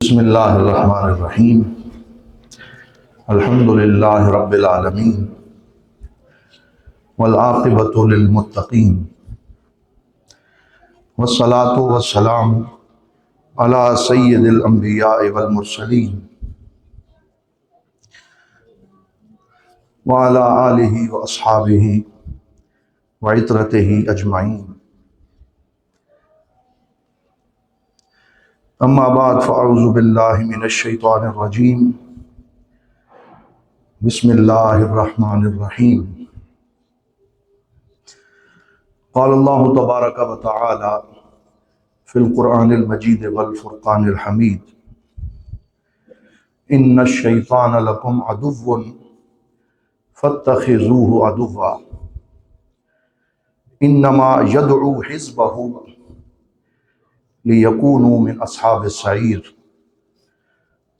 بسم اللہ الرحمن الرحیم الحمد للہ رب العالمین والعاقبۃ للمتقین والصلاۃ والسلام علی سید الانبیاء والمرسلین وعلی آلہ واصحابہ وعترتہ اجمعین، اما بعد فاعوذ باللہ من الشیطان الرجیم، بسم اللہ الرحمن الرحیم۔ قال اللہ تبارک و تعالی فی القرآن المجید والفرقان الحمید، ان الشیطان لکم عدو فاتخذوہ عدوا انما یدعو حزبہ لیکونوا من اصحاب السعیر۔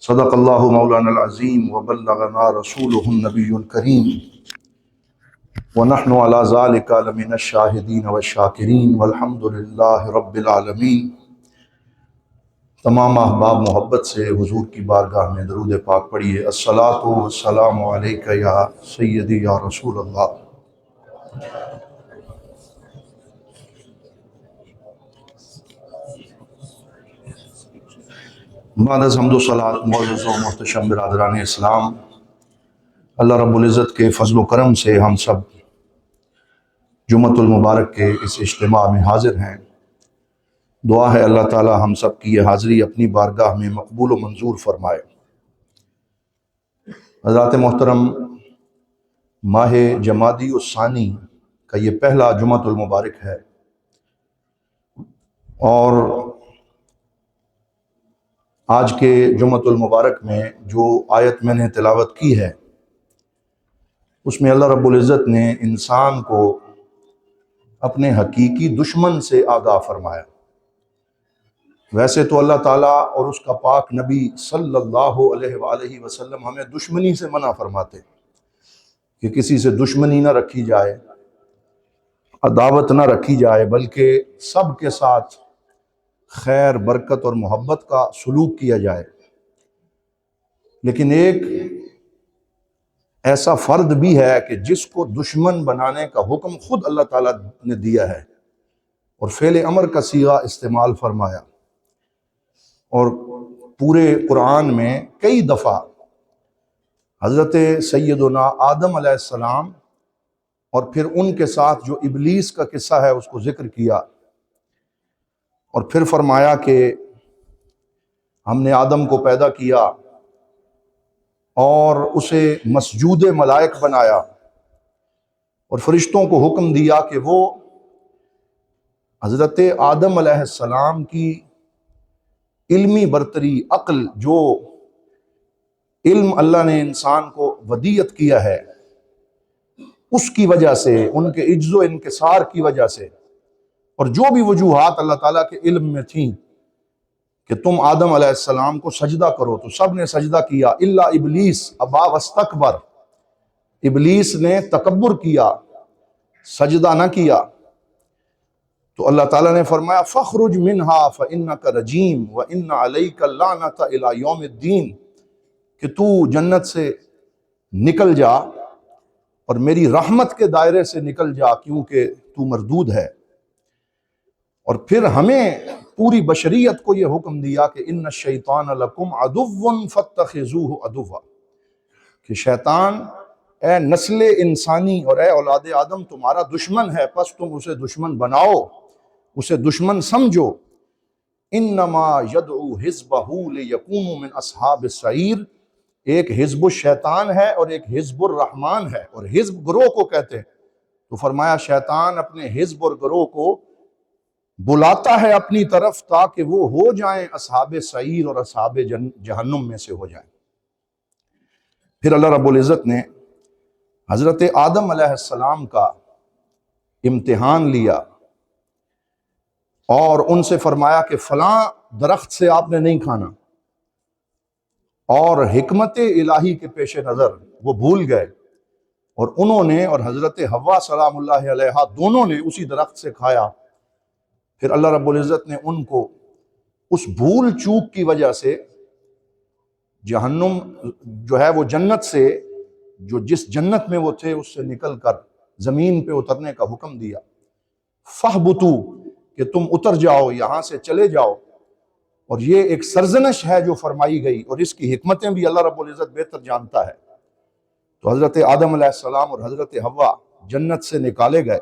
صدق اللہ مولانا العظیم وبلغنا رسولہ النبی الکریم ونحن علی ذلک لمن الشاہدین والشاکرین والحمد للہ رب العالمین۔ تمام احباب محبت سے حضور کی بارگاہ میں درود پاک پڑھیے۔ الصلاۃ والسلام علیک یا سیدی یا رسول اللہ۔ بعد از حمد و صلاۃ، معزز و محتشم برادران اسلام، اللہ رب العزت کے فضل و کرم سے ہم سب جمعۃ المبارک کے اس اجتماع میں حاضر ہیں۔ دعا ہے اللہ تعالی ہم سب کی یہ حاضری اپنی بارگاہ میں مقبول و منظور فرمائے۔ حضرات محترم، ماہ جمادی الثانی کا یہ پہلا جمعۃ المبارک ہے، اور آج کے جمعۃ المبارک میں جو آیت میں نے تلاوت کی ہے، اس میں اللہ رب العزت نے انسان کو اپنے حقیقی دشمن سے آگاہ فرمایا۔ ویسے تو اللہ تعالیٰ اور اس کا پاک نبی صلی اللہ علیہ وآلہ وسلم ہمیں دشمنی سے منع فرماتے کہ کسی سے دشمنی نہ رکھی جائے، عداوت نہ رکھی جائے، بلکہ سب کے ساتھ خیر، برکت اور محبت کا سلوک کیا جائے۔ لیکن ایک ایسا فرد بھی ہے کہ جس کو دشمن بنانے کا حکم خود اللہ تعالیٰ نے دیا ہے اور فعل امر کا صیغہ استعمال فرمایا، اور پورے قرآن میں کئی دفعہ حضرت سیدنا آدم علیہ السلام اور پھر ان کے ساتھ جو ابلیس کا قصہ ہے اس کو ذکر کیا، اور پھر فرمایا کہ ہم نے آدم کو پیدا کیا اور اسے مسجود ملائک بنایا، اور فرشتوں کو حکم دیا کہ وہ حضرت آدم علیہ السلام کی علمی برتری، عقل، جو علم اللہ نے انسان کو ودیعت کیا ہے، اس کی وجہ سے، ان کے عجز و انکسار کی وجہ سے، اور جو بھی وجوہات اللہ تعالیٰ کے علم میں تھیں کہ تم آدم علیہ السلام کو سجدہ کرو، تو سب نے سجدہ کیا الا ابلیس ابا واستکبر۔ ابلیس نے تکبر کیا، سجدہ نہ کیا۔ تو اللہ تعالیٰ نے فرمایا فَاخْرُجْ مِنْهَا فَإِنَّكَ رَجِيمٌ وَإِنَّ عَلَيْكَ اللَّعْنَةَ إِلَى يَوْمِ الدِّينِ، کہ تو جنت سے نکل جا اور میری رحمت کے دائرے سے نکل جا، کیونکہ تو مردود ہے۔ اور پھر ہمیں پوری بشریت کو یہ حکم دیا کہ ان الشیطان لکم عدو فاتخذوہ عدوا، کہ شیطان اے نسل انسانی اور اے اولاد آدم تمہارا دشمن ہے، پس تم اسے دشمن بناؤ، اسے دشمن سمجھو۔ انما یدعو حزبہ لیکونوا من اصحاب السعیر، ایک حزب الشیطان ہے اور ایک حزب الرحمن ہے، اور حزب گروہ کو کہتے ہیں۔ تو فرمایا شیطان اپنے حزب اور گروہ کو بلاتا ہے اپنی طرف تاکہ وہ ہو جائیں اصحاب سعیر اور اصحاب جہنم میں سے ہو جائیں۔ پھر اللہ رب العزت نے حضرت آدم علیہ السلام کا امتحان لیا اور ان سے فرمایا کہ فلاں درخت سے آپ نے نہیں کھانا، اور حکمت الہی کے پیش نظر وہ بھول گئے، اور انہوں نے اور حضرت حوا سلام اللہ علیہا دونوں نے اسی درخت سے کھایا۔ پھر اللہ رب العزت نے ان کو اس بھول چوک کی وجہ سے جہنم جو ہے وہ جنت سے، جو جس جنت میں وہ تھے اس سے نکل کر زمین پہ اترنے کا حکم دیا۔ فَاهْبُطُوا، کہ تم اتر جاؤ، یہاں سے چلے جاؤ۔ اور یہ ایک سرزنش ہے جو فرمائی گئی، اور اس کی حکمتیں بھی اللہ رب العزت بہتر جانتا ہے۔ تو حضرت آدم علیہ السلام اور حضرت حوا جنت سے نکالے گئے،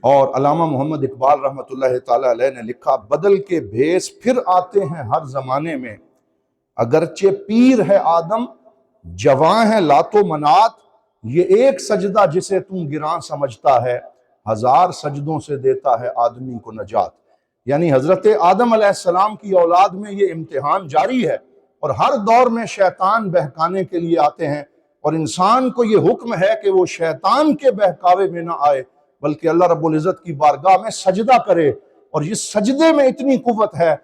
اور علامہ محمد اقبال رحمۃ اللہ تعالی علیہ نے لکھا، بدل کے بھیس پھر آتے ہیں ہر زمانے میں، اگرچہ پیر ہے آدم جواں ہے لات و منات، یہ ایک سجدہ جسے تم گراں سمجھتا ہے، ہزار سجدوں سے دیتا ہے آدمی کو نجات۔ یعنی حضرت آدم علیہ السلام کی اولاد میں یہ امتحان جاری ہے، اور ہر دور میں شیطان بہکانے کے لیے آتے ہیں، اور انسان کو یہ حکم ہے کہ وہ شیطان کے بہکاوے میں نہ آئے، بلکہ اللہ رب العزت کی بارگاہ میں سجدہ کرے۔ اور اس سجدے میں اتنی قوت ہے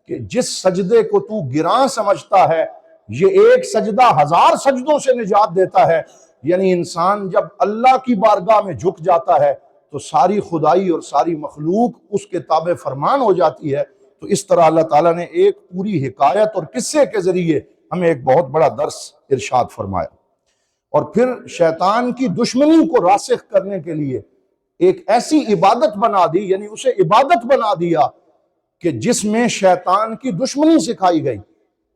کہ جس سجدے کو تو گراں سمجھتا ہے، یہ ایک سجدہ ہزار سجدوں سے نجات دیتا ہے۔ یعنی انسان جب اللہ کی بارگاہ میں جھک جاتا ہے تو ساری خدائی اور ساری مخلوق اس کے تابع فرمان ہو جاتی ہے۔ تو اس طرح اللہ تعالیٰ نے ایک پوری حکایت اور قصے کے ذریعے ہمیں ایک بہت بڑا درس ارشاد فرمایا۔ اور پھر شیطان کی دشمنی کو راسخ کرنے کے لیے ایک ایسی عبادت بنا دی، یعنی اسے عبادت بنا دیا کہ جس میں شیطان کی دشمنی سکھائی گئی۔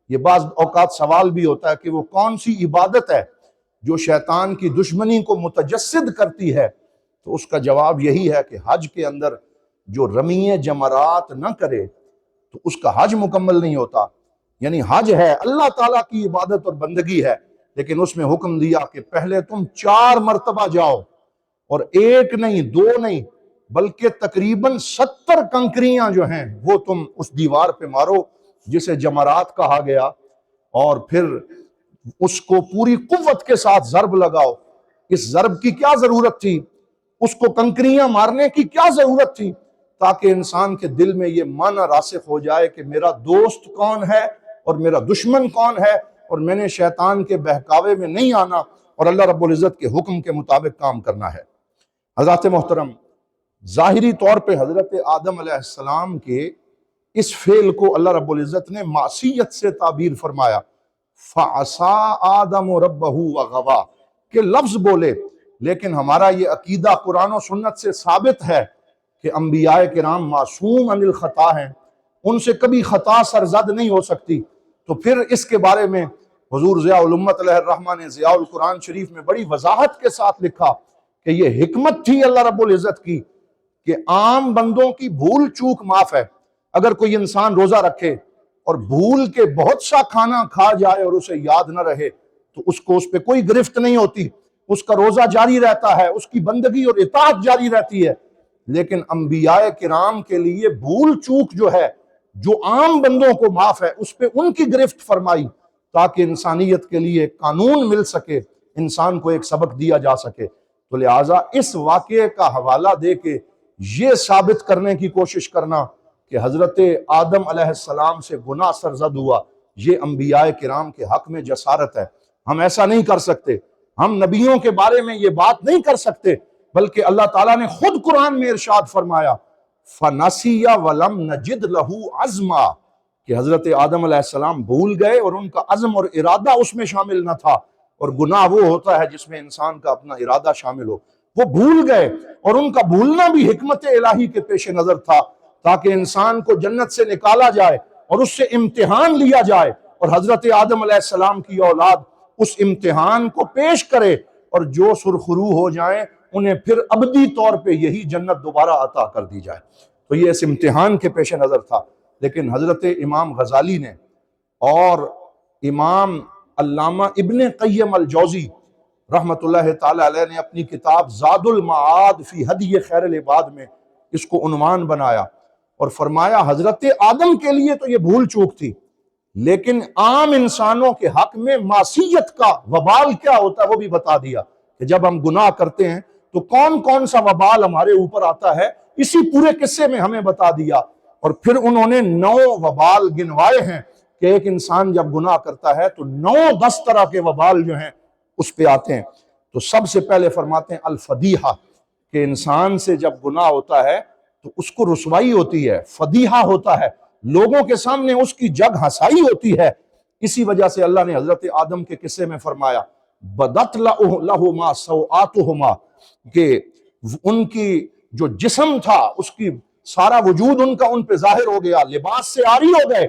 یہ بعض اوقات سوال بھی ہوتا ہے کہ وہ کون سی عبادت ہے جو شیطان کی دشمنی کو متجسد کرتی ہے؟ تو اس کا جواب یہی ہے کہ حج کے اندر جو رمی جمرات نہ کرے تو اس کا حج مکمل نہیں ہوتا۔ یعنی حج ہے اللہ تعالیٰ کی عبادت اور بندگی ہے، لیکن اس میں حکم دیا کہ پہلے تم 4 مرتبہ جاؤ، اور ایک نہیں، 2 نہیں، بلکہ تقریباً 70 کنکریاں جو ہیں وہ تم اس دیوار پہ مارو جسے جمرات کہا گیا، اور پھر اس کو پوری قوت کے ساتھ ضرب لگاؤ۔ اس ضرب کی کیا ضرورت تھی؟ اس کو کنکریاں مارنے کی کیا ضرورت تھی؟ تاکہ انسان کے دل میں یہ معنی راسخ ہو جائے کہ میرا دوست کون ہے اور میرا دشمن کون ہے، اور میں نے شیطان کے بہکاوے میں نہیں آنا اور اللہ رب العزت کے حکم کے مطابق کام کرنا ہے۔ حضرات محترم، ظاہری طور پہ حضرت آدم علیہ السلام کے اس فعل کو اللہ رب العزت نے معصیت سے تعبیر فرمایا، فَعَصَىٰ آدَمُ رَبَّهُ وَغَوَىٰ، کہ لفظ بولے، لیکن ہمارا یہ عقیدہ قرآن و سنت سے ثابت ہے کہ انبیاء کرام معصوم عن الخطا ہیں، ان سے کبھی خطا سرزد نہیں ہو سکتی۔ تو پھر اس کے بارے میں حضور ضیاء الامت علیہ الرحمہ نے ضیاء القرآن شریف میں بڑی وضاحت کے ساتھ لکھا کہ یہ حکمت تھی اللہ رب العزت کی کہ عام بندوں کی بھول چوک معاف ہے۔ اگر کوئی انسان روزہ رکھے اور بھول کے بہت سا کھانا کھا جائے اور اسے یاد نہ رہے تو اس کو اس پہ کوئی گرفت نہیں ہوتی، اس کا روزہ جاری رہتا ہے، اس کی بندگی اور اطاعت جاری رہتی ہے۔ لیکن انبیاء کرام کے لیے بھول چوک جو ہے، جو عام بندوں کو معاف ہے، اس پہ ان کی گرفت فرمائی تاکہ انسانیت کے لیے قانون مل سکے، انسان کو ایک سبق دیا جا سکے۔ تو لہٰذا اس واقعے کا حوالہ دے کے یہ ثابت کرنے کی کوشش کرنا کہ حضرت آدم علیہ السلام سے گناہ سرزد ہوا، یہ انبیاء کرام کے حق میں جسارت ہے۔ ہم ایسا نہیں کر سکتے، ہم نبیوں کے بارے میں یہ بات نہیں کر سکتے، بلکہ اللہ تعالیٰ نے خود قرآن میں ارشاد فرمایا فَنَسِيَ وَلَمْ نَجِدْ لَهُ عَزْمًا، کہ حضرت آدم علیہ السلام بھول گئے اور ان کا عزم اور ارادہ اس میں شامل نہ تھا۔ اور گناہ وہ ہوتا ہے جس میں انسان کا اپنا ارادہ شامل ہو، وہ بھول گئے، اور ان کا بھولنا بھی حکمت الہی کے پیش نظر تھا تاکہ انسان کو جنت سے نکالا جائے اور اس سے امتحان لیا جائے، اور حضرت آدم علیہ السلام کی اولاد اس امتحان کو پیش کرے، اور جو سرخرو ہو جائیں انہیں پھر ابدی طور پہ یہی جنت دوبارہ عطا کر دی جائے۔ تو یہ اس امتحان کے پیش نظر تھا۔ لیکن حضرت امام غزالی نے اور امام علامہ ابن قیم الجوزی رحمت اللہ تعالی علیہ نے اپنی کتاب زاد المعاد فی ہدی خیر العباد میں اس کو عنوان بنایا اور فرمایا حضرت آدم کے لیے تو یہ بھول چوک تھی، لیکن عام انسانوں کے حق میں معصیت کا وبال کیا ہوتا ہے وہ بھی بتا دیا کہ جب ہم گناہ کرتے ہیں تو کون کون سا وبال ہمارے اوپر آتا ہے، اسی پورے قصے میں ہمیں بتا دیا۔ اور پھر انہوں نے 9 وبال گنوائے ہیں کہ ایک انسان جب گناہ کرتا ہے تو 9-10 طرح کے وبال جو ہیں اس پہ آتے ہیں۔ تو سب سے پہلے فرماتے ہیں الفدیحہ، کہ انسان سے جب گناہ ہوتا ہے تو اس کو رسوائی ہوتی ہے، فدیحہ ہوتا ہے، لوگوں کے سامنے اس کی جگ ہنسائی ہوتی ہے، اسی وجہ سے اللہ نے حضرت آدم کے قصے میں فرمایا بدت لہما سوآتہما، کہ ان کی جو جسم تھا اس کی سارا وجود ان کا ان پہ ظاہر ہو گیا، لباس سے عاری ہو گئے،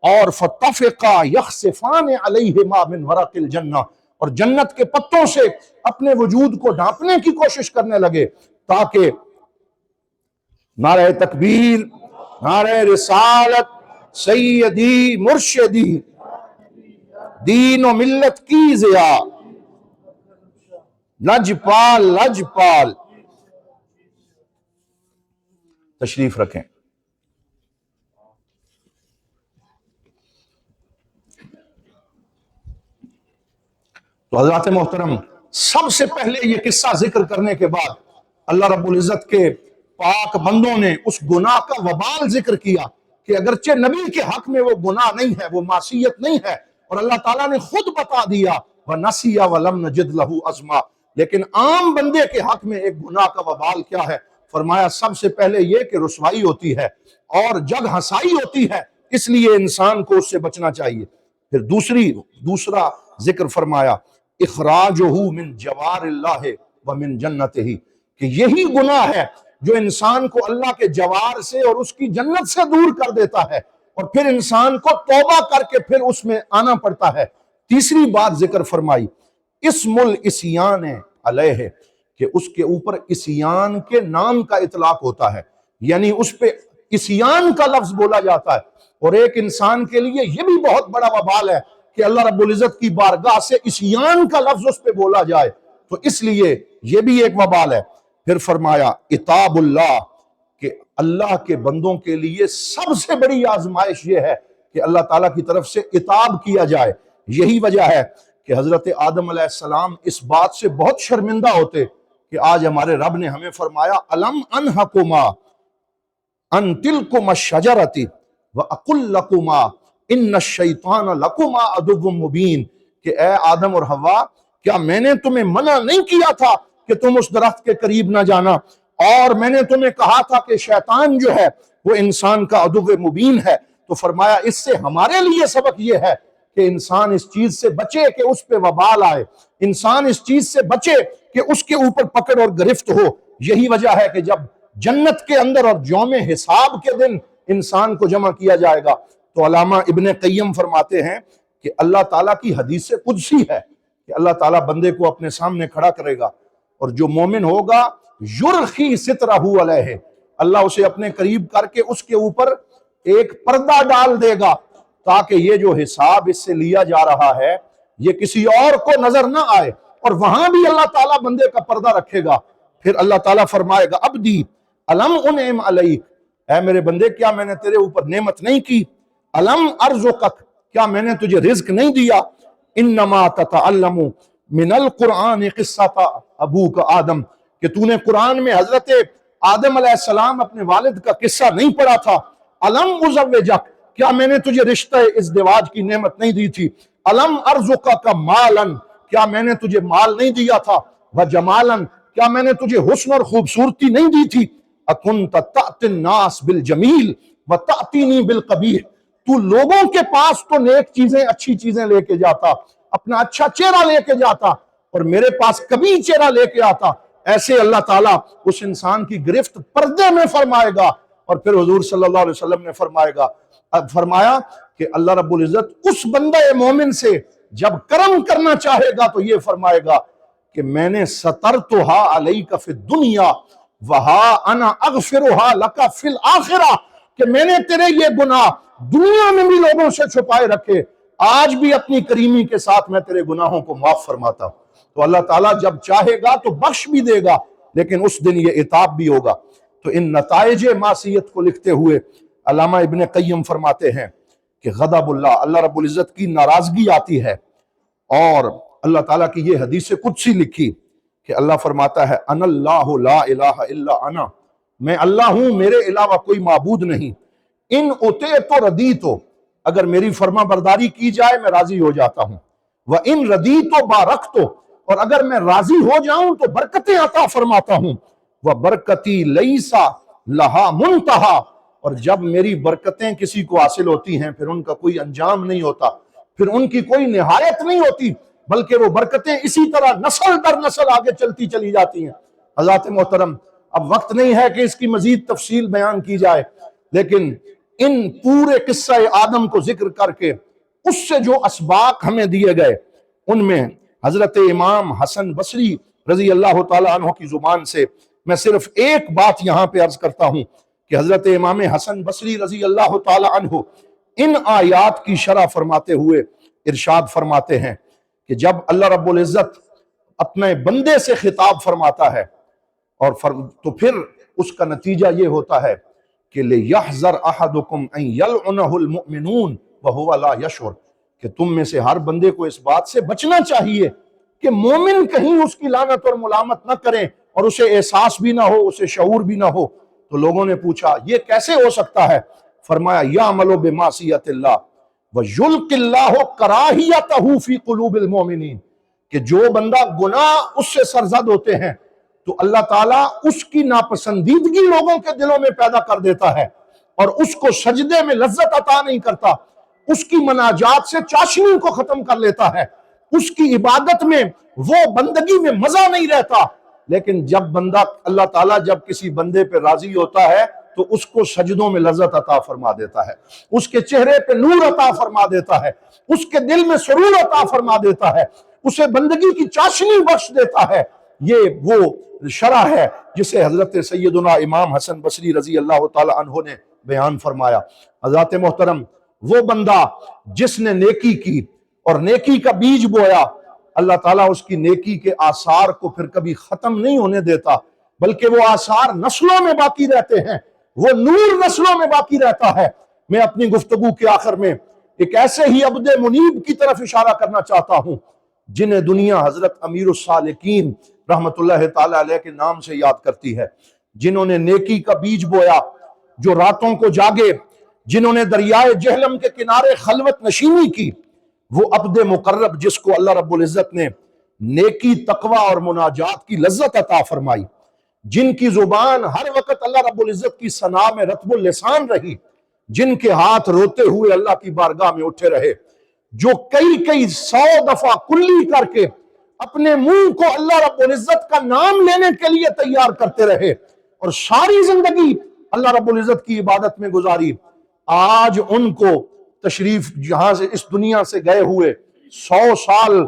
اور فَاتَّفِقَا يَخْصِفَانِ عَلَيْهِمَا مِنْ وَرَقِ الْجَنَّةِ، اور جنت کے پتوں سے اپنے وجود کو ڈھانپنے کی کوشش کرنے لگے تاکہ نعرہ تکبیر، نعرہ رسالت، سیدی مرشدی، دین و ملت کی ضیاء، لجپال لجپال، تشریف رکھیں۔ تو حضرات محترم، سب سے پہلے یہ قصہ ذکر کرنے کے بعد اللہ رب العزت کے پاک بندوں نے اس گناہ کا وبال ذکر کیا کہ اگرچہ نبی کے حق میں وہ گناہ نہیں ہے، وہ معصیت نہیں ہے، اور اللہ تعالیٰ نے خود بتا دیا وَنَسِيَ وَلَمْ نَجِدْ لَهُ عَزْمًا، لیکن عام بندے کے حق میں ایک گناہ کا وبال کیا ہے؟ فرمایا سب سے پہلے یہ کہ رسوائی ہوتی ہے اور جگ ہنسائی ہوتی ہے، اس لیے انسان کو اس سے بچنا چاہیے۔ پھر دوسرا ذکر فرمایا اخراجہ من جوار اللہ ومن جنتہ، کہ یہی گناہ ہے جو انسان کو اللہ کے جوار سے اور اس کی جنت سے دور کر دیتا ہے، اور پھر انسان کو توبہ کر کے پھر اس میں آنا پڑتا ہے۔ تیسری بات ذکر فرمائی اسم العصیان علیہ، کہ اس کے اوپر عصیان کے نام کا اطلاق ہوتا ہے، یعنی اس پہ عصیان کا لفظ بولا جاتا ہے، اور ایک انسان کے لیے یہ بھی بہت بڑا وبال ہے کہ اللہ رب العزت کی بارگاہ سے عصیان کا لفظ اس پہ بولا جائے، تو اس لیے یہ بھی ایک وبال ہے۔ پھر فرمایا عتاب اللہ، کہ اللہ کے بندوں کے لیے سب سے بڑی آزمائش یہ ہے کہ اللہ تعالیٰ کی طرف سے عتاب کیا جائے۔ یہی وجہ ہے کہ حضرت آدم علیہ السلام اس بات سے بہت شرمندہ ہوتے کہ آج ہمارے رب نے ہمیں فرمایا الم انہکما ان تلکما الشجرۃ واقل لکما ان الشیطان لکما عدو مبین، کہ اے آدم اور حوا، کیا میں نے تمہیں منع نہیں کیا تھا کہ تم اس درخت کے قریب نہ جانا، اور میں نے تمہیں کہا تھا کہ شیطان جو ہے وہ انسان کا عدو مبین ہے؟ تو فرمایا اس سے ہمارے لیے سبق یہ ہے کہ انسان اس چیز سے بچے کہ اس پہ وبال آئے، انسان اس چیز سے بچے کہ اس کے اوپر پکڑ اور گرفت ہو۔ یہی وجہ ہے کہ جب جنت کے اندر اور یوم حساب کے دن انسان کو جمع کیا جائے گا تو علامہ ابن قیم فرماتے ہیں کہ اللہ تعالیٰ کی حدیث قدسی ہے کہ اللہ تعالیٰ بندے کو اپنے سامنے کھڑا کرے گا، اور جو مومن ہوگا یرخی سترہ علیہ، اللہ اسے اپنے قریب کر کے اس کے اوپر ایک پردہ ڈال دے گا تاکہ یہ جو حساب اس سے لیا جا رہا ہے یہ کسی اور کو نظر نہ آئے، اور وہاں بھی اللہ تعالیٰ بندے کا پردہ رکھے گا۔ پھر اللہ تعالیٰ فرمائے گا عبدی الم انعم علیک، اے میرے بندے کیا میں نے تیرے اوپر نعمت نہیں کی؟ الم ارزقک، کیا میں نے تجھے رزق نہیں دیا؟ انما تتعلم من القرآن قصۃ ابوک آدم، کہ تو نے قرآن میں حضرت آدم علیہ السلام اپنے والد کا قصہ نہیں پڑھا تھا؟ الم ازوجک، کیا میں نے تجھے رشتہ ازدواج کی نعمت نہیں دی تھی؟ الم ارزقک مالا، کیا میں نے تجھے مال نہیں دیا تھا؟ وجمالا، کیا میں نے تجھے حسن اور خوبصورتی نہیں دی تھی؟ اکنت تأتی الناس بالجمیل وتأتینی بالقبیح، تو لوگوں کے پاس تو نیک چیزیں اچھی چیزیں لے کے جاتا، اپنا اچھا چہرہ لے کے جاتا، اور میرے پاس کبھی چہرہ لے کے آتا۔ ایسے اللہ تعالیٰ اس انسان کی گرفت پردے میں فرمائے گا، اور پھر حضور صلی اللہ علیہ وسلم نے فرمایا کہ اللہ رب العزت اس بندہ مومن سے جب کرم کرنا چاہے گا تو یہ فرمائے گا کہ میں نے سترتھا علیک فی الدنیا وہا انا اغفرھا لک فی الآخرہ، کہ میں نے تیرے یہ گناہ دنیا میں بھی لوگوں سے چھپائے رکھے، آج بھی اپنی کریمی کے ساتھ میں تیرے گناہوں کو معاف فرماتا ہوں۔ تو اللہ تعالیٰ جب چاہے گا تو بخش بھی دے گا، لیکن اس دن یہ عتاب بھی ہوگا۔ تو ان نتائج معصیت کو لکھتے ہوئے علامہ ابن قیم فرماتے ہیں کہ غضب اللہ رب العزت کی ناراضگی آتی ہے، اور اللہ تعالیٰ کی یہ حدیث قدسی لکھی کہ اللہ فرماتا ہے انا اللہ لا الہ الا انا، میں اللہ ہوں، میرے علاوہ کوئی معبود نہیں۔ ان اطعت ردیت، اگر میری فرما برداری کی جائے میں راضی ہو جاتا ہوں۔ وَإِن رَضِيتُ بَارَكْتُ، اور اگر میں راضی ہو جاؤں تو برکتیں عطا فرماتا ہوں۔ وَبَرْكَتِي لَيْسَ لَهَا مُنْتَهَا، اور جب میری برکتیں کسی کو حاصل ہوتی ہیں پھر ان کا کوئی انجام نہیں ہوتا، پھر ان کی کوئی نہایت نہیں ہوتی، بلکہ وہ برکتیں اسی طرح نسل در نسل آگے چلتی چلی جاتی ہیں۔ حضرات محترم، اب وقت نہیں ہے کہ اس کی مزید تفصیل بیان کی جائے، لیکن ان پورے قصہ آدم کو ذکر کر کے اس سے جو اسباق ہمیں دیے گئے، ان میں حضرت امام حسن بصری رضی اللہ تعالیٰ عنہ کی زبان سے میں صرف ایک بات یہاں پہ عرض کرتا ہوں کہ حضرت امام حسن بصری رضی اللہ تعالیٰ عنہ ان آیات کی شرح فرماتے ہوئے ارشاد فرماتے ہیں کہ جب اللہ رب العزت اپنے بندے سے خطاب فرماتا ہے اور تو پھر اس کا نتیجہ یہ ہوتا ہے کہ لِيَحْذَرْ أَحَدُكُمْ أَن يَلْعُنَهُ الْمُؤْمِنُونَ وَهُوَ لَا يَشْعُرُ، کہ تم میں سے ہر بندے کو اس بات سے بچنا چاہیے کہ مومن کہیں اس کی لعنت اور ملامت نہ کریں اور اسے احساس بھی نہ ہو، اسے شعور بھی نہ ہو۔ تو لوگوں نے پوچھا یہ کیسے ہو سکتا ہے؟ فرمایا یعمل بمعصیت اللہ ویلقی اللہ کراہیتہ فی قلوب المؤمنین، کہ جو بندہ گناہ اس سے سرزد ہوتے ہیں تو اللہ تعالیٰ اس کی ناپسندیدگی لوگوں کے دلوں میں پیدا کر دیتا ہے اور اس کو سجدے میں لذت عطا نہیں کرتا، اس کی مناجات سے چاشنی کو ختم کر لیتا ہے، اس کی عبادت میں وہ بندگی میں مزہ نہیں رہتا۔ لیکن جب بندہ اللہ تعالیٰ جب کسی بندے پہ راضی ہوتا ہے تو اس کو سجدوں میں لذت عطا فرما دیتا ہے، اس کے چہرے پہ نور عطا فرما دیتا ہے، اس کے دل میں سرور عطا فرما دیتا ہے، اسے بندگی کی چاشنی بخش دیتا ہے۔ یہ وہ شرح ہے جسے حضرت سیدنا امام حسن بصری رضی اللہ تعالی عنہ نے بیان فرمایا۔ حضرات محترم، وہ بندہ جس نے نیکی کی اور نیکی کا بیج بویا، اللہ تعالیٰ اس کی نیکی کے آثار کو پھر کبھی ختم نہیں ہونے دیتا، بلکہ وہ آثار نسلوں میں باقی رہتے ہیں، وہ نور نسلوں میں باقی رہتا ہے۔ میں اپنی گفتگو کے آخر میں ایک ایسے ہی عبد منیب کی طرف اشارہ کرنا چاہتا ہوں جنہیں دنیا حضرت امیر السالکین رحمت اللہ تعالی علیہ کے نام سے یاد کرتی ہے، جنہوں نے نیکی کا بیج بویا، جو راتوں کو جاگے، جنہوں نے دریائے جہلم کے کنارے خلوت نشینی کی، وہ عبد مقرب جس کو اللہ رب العزت نے نیکی، تقوی اور مناجات کی لذت عطا فرمائی، جن کی زبان ہر وقت اللہ رب العزت کی ثنا میں رطب اللسان رہی، جن کے ہاتھ روتے ہوئے اللہ کی بارگاہ میں اٹھے رہے، جو کئی 100 دفعہ کلی کر کے اپنے منہ کو اللہ رب العزت کا نام لینے کے لیے تیار کرتے رہے اور ساری زندگی اللہ رب العزت کی عبادت میں گزاری، آج ان کو تشریف جہاں سے اس دنیا سے گئے ہوئے 100 سال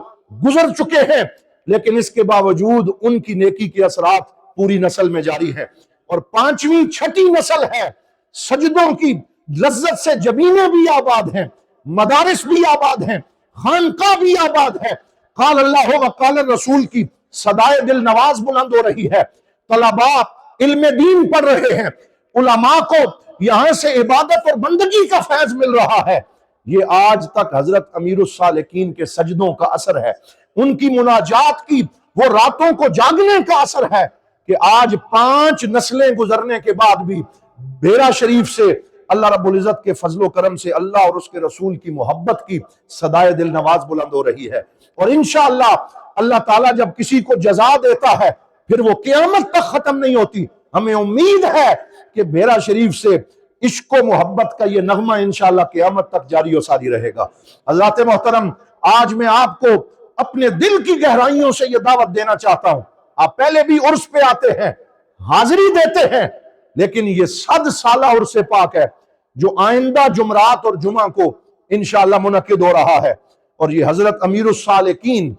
گزر چکے ہیں، لیکن اس کے باوجود ان کی نیکی کے اثرات پوری نسل میں جاری ہیں، اور 5ویں 6ٹھی نسل ہے، سجدوں کی لذت سے جبینے بھی آباد ہیں، مدارس بھی آباد ہیں، خانقاہ بھی آباد ہے، قال اللہ و قال الرسول کی صدائے دل نواز بلند ہو رہی ہے، طلباء علم دین پڑھ رہے ہیں، علماء کو یہاں سے عبادت اور بندگی کا فیض مل رہا ہے۔ یہ آج تک حضرت امیر السالکین کے سجدوں کا اثر ہے، ان کی مناجات کی وہ راتوں کو جاگنے کا اثر ہے کہ آج 5 نسلیں گزرنے کے بعد بھی بیرا شریف سے اللہ رب العزت کے فضل و کرم سے اللہ اور اس کے رسول کی محبت کی صدائے دل نواز بلند ہو رہی ہے، اور انشاءاللہ اللہ تعالیٰ جب کسی کو جزا دیتا ہے پھر وہ قیامت تک ختم نہیں ہوتی۔ ہمیں امید ہے کہ بیرا شریف سے عشق و محبت کا یہ نغمہ انشاءاللہ قیامت تک جاری و ساری رہے گا۔ حضرات محترم، آج میں آپ کو اپنے دل کی گہرائیوں سے یہ دعوت دینا چاہتا ہوں، آپ پہلے بھی عرس پہ آتے ہیں، حاضری دیتے ہیں، لیکن یہ 100 سالہ عرس پاک ہے جو آئندہ جمعرات اور جمعہ کو انشاءاللہ منعقد ہو رہا ہے، اور یہ حضرت امیر السالکین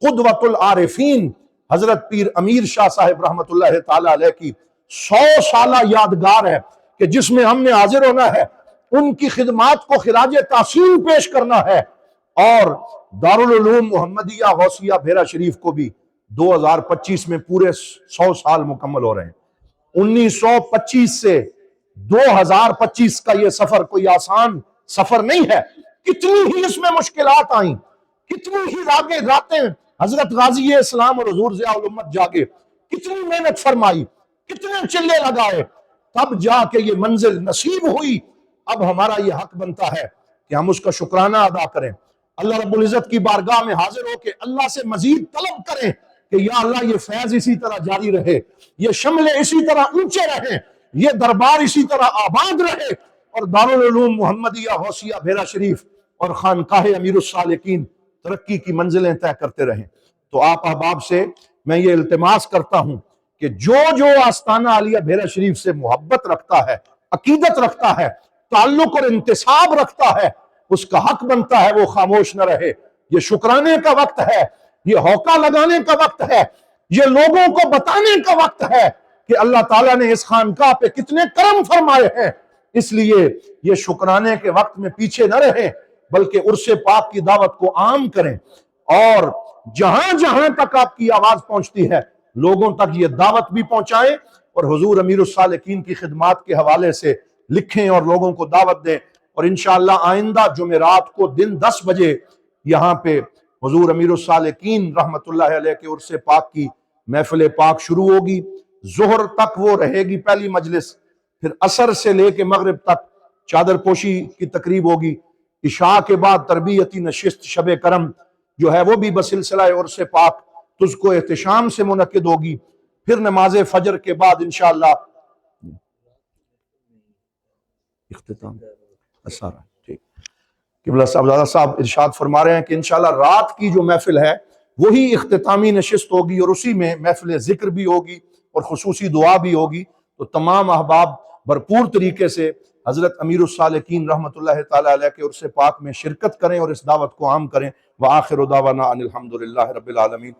قدوۃ العارفین حضرت پیر امیر شاہ صاحب رحمت اللہ تعالی علیہ کی 100 سالہ یادگار ہے کہ جس میں ہم نے حاضر ہونا ہے، ان کی خدمات کو خراج تحسین پیش کرنا ہے، اور دارالعلوم محمدیہ غوثیہ بیرا شریف کو بھی 2025 میں پورے 100 سال مکمل ہو رہے ہیں۔ 1925 سے 2025 کا یہ سفر کوئی آسان سفر نہیں ہے، کتنی ہی اس میں مشکلات آئیں، کتنی ہی راتیں حضرت غازی اسلام اور حضور ضیاء الامت جاگے، کتنی محنت فرمائی، کتنے چلے لگائے، تب جا کے یہ منزل نصیب ہوئی۔ اب ہمارا یہ حق بنتا ہے کہ ہم اس کا شکرانہ ادا کریں، اللہ رب العزت کی بارگاہ میں حاضر ہو کے اللہ سے مزید طلب کریں کہ یا اللہ یہ فیض اسی طرح جاری رہے، یہ شملے اسی طرح اونچے رہیں، یہ دربار اسی طرح آباد رہے، اور دارالعلوم محمدیہ غوثیہ بیرا شریف اور خانقاہ امیر السالکین ترقی کی منزلیں طے کرتے رہیں۔ تو آپ احباب سے میں یہ التماس کرتا ہوں کہ جو آستانہ عالیہ بھیرا شریف سے محبت رکھتا ہے، عقیدت رکھتا ہے، تعلق اور انتساب رکھتا ہے، اس کا حق بنتا ہے وہ خاموش نہ رہے۔ یہ شکرانے کا وقت ہے، یہ ہوکا لگانے کا وقت ہے، یہ لوگوں کو بتانے کا وقت ہے کہ اللہ تعالیٰ نے اس خانقاہ پہ کتنے کرم فرمائے ہیں۔ اس لیے یہ شکرانے کے وقت میں پیچھے نہ رہیں، بلکہ عرس پاک کی دعوت کو عام کریں، اور جہاں جہاں تک آپ کی آواز پہنچتی ہے لوگوں تک یہ دعوت بھی پہنچائیں، اور حضور امیر السالکین کی خدمات کے حوالے سے لکھیں اور لوگوں کو دعوت دیں۔ اور انشاءاللہ آئندہ جمعرات کو دن 10 بجے یہاں پہ حضور امیر السالکین رحمت اللہ علیہ کے عرس پاک کی محفل پاک شروع ہوگی۔ ظہر تک وہ رہے گی پہلی مجلس، پھر عصر سے لے کے مغرب تک چادر پوشی کی تقریب ہوگی، عشاء کے بعد تربیتی نشست شب کرم جو ہے وہ بھی بسلسلہ عرس پاک تجھ کو احتشام سے منعقد ہوگی، پھر نماز فجر کے بعد انشاءاللہ اختتام اسارہ۔ ٹھیک، قبلہ صاحبزادہ صاحب ارشاد فرما رہے ہیں کہ انشاءاللہ رات کی جو محفل ہے وہی اختتامی نشست ہوگی، اور اسی میں محفل ذکر بھی ہوگی اور خصوصی دعا بھی ہوگی۔ تو تمام احباب بھرپور طریقے سے حضرت امیر السالکین رحمت اللہ تعالیٰ علیہ کے عرس پاک میں شرکت کریں اور اس دعوت کو عام کریں۔ وآخر دعوانا ان الحمدللہ رب العالمین۔